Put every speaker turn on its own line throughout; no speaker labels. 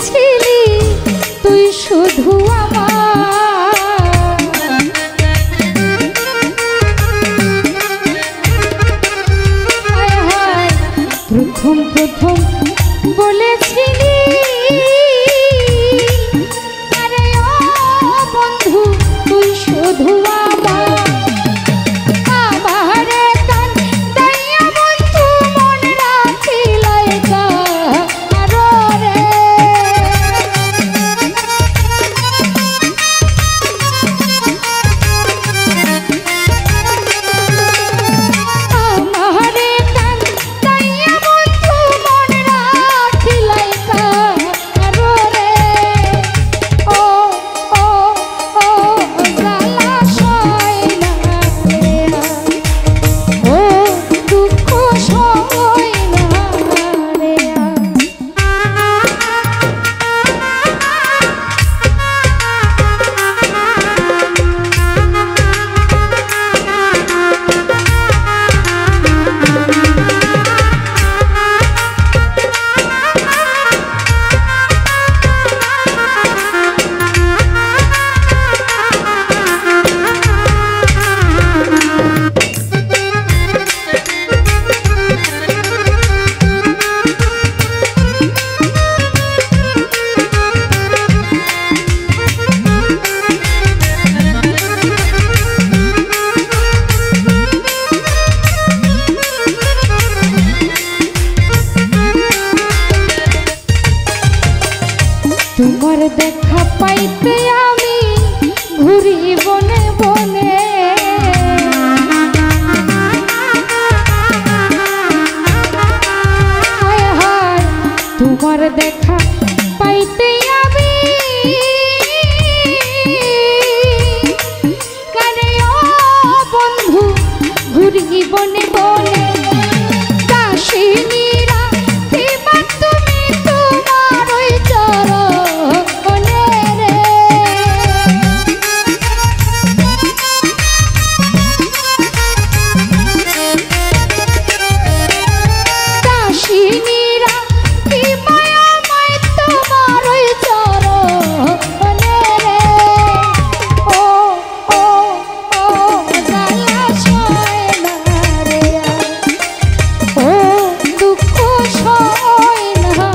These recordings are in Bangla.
ছিলি তুই শুধু প্রথম প্রথম বলেছিলি আরে ও বন্ধু তুই শুধু আমারে কান দাইয়া বন্ধু মন রাখিলাই কারো রে আমারে কান দাইয়া বন্ধু মন রাখিলাই কারো রে ও ও ও জালা সয় না রে ও দুঃখ সয় না রে তোমার দেখা পাইতে আমি ঘুরি বনে বনে হায় হায় তোমার দেখা পাইতে আমি কারে ও বন্ধু ঘুরি বনে বনে দাসিনীরা এবার তুমি তোমার ওই চরণে রে দাসিনীরা কি মায়াময় তোমার ওই চরণে রে ও ও ও জালা সয় না রে ও দুঃখ সয় না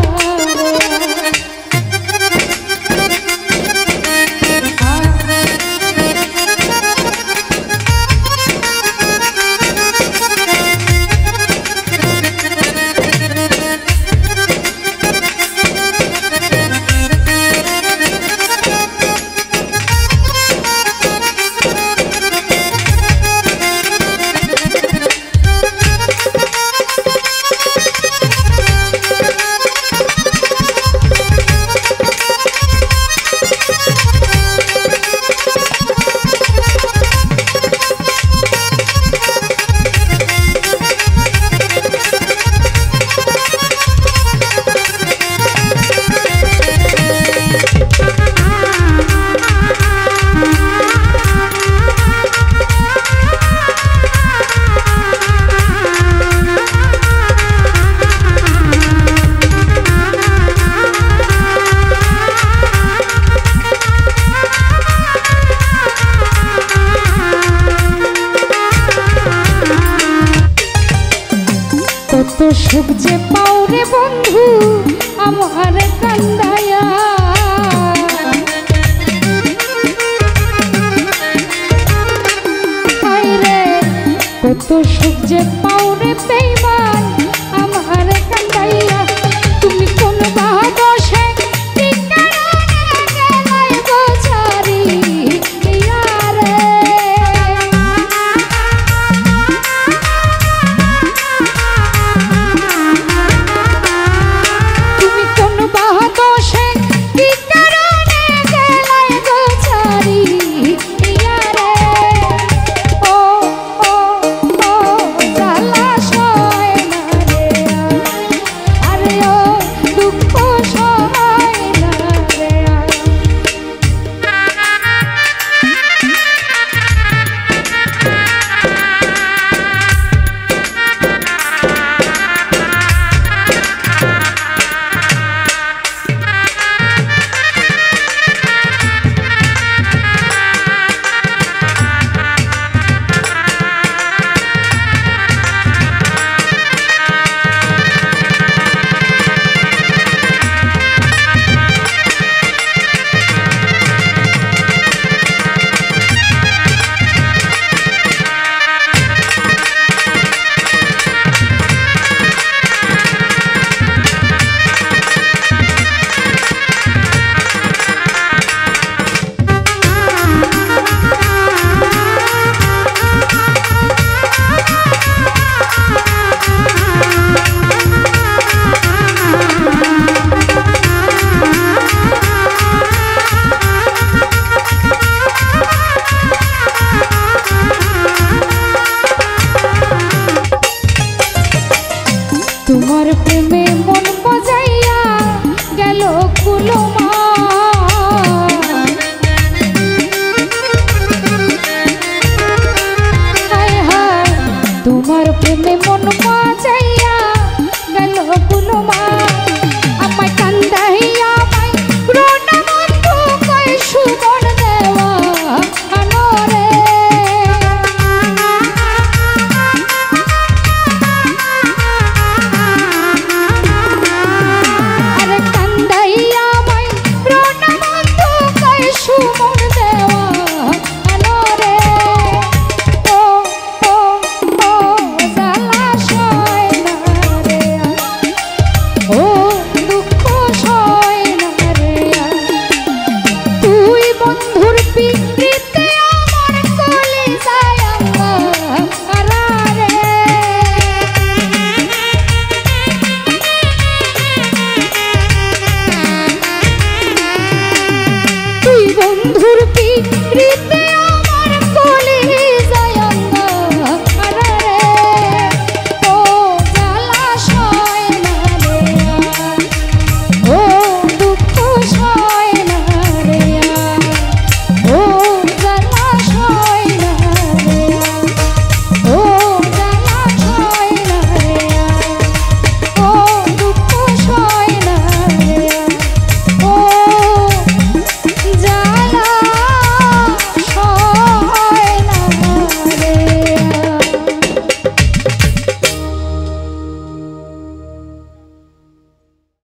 কত সুখ যে পাও রে বন্ধু আমার কান্দায়া হায় রে কত সুখ যে পাও রে বেঈমান আমার কান্দাইয়া তুমি কোন বাদশে ও ও ও তোমার প্রেমে মন বাজাইয়া গেল কুলমা হায় হায় তোমার প্রেমে মন বাজাইয়া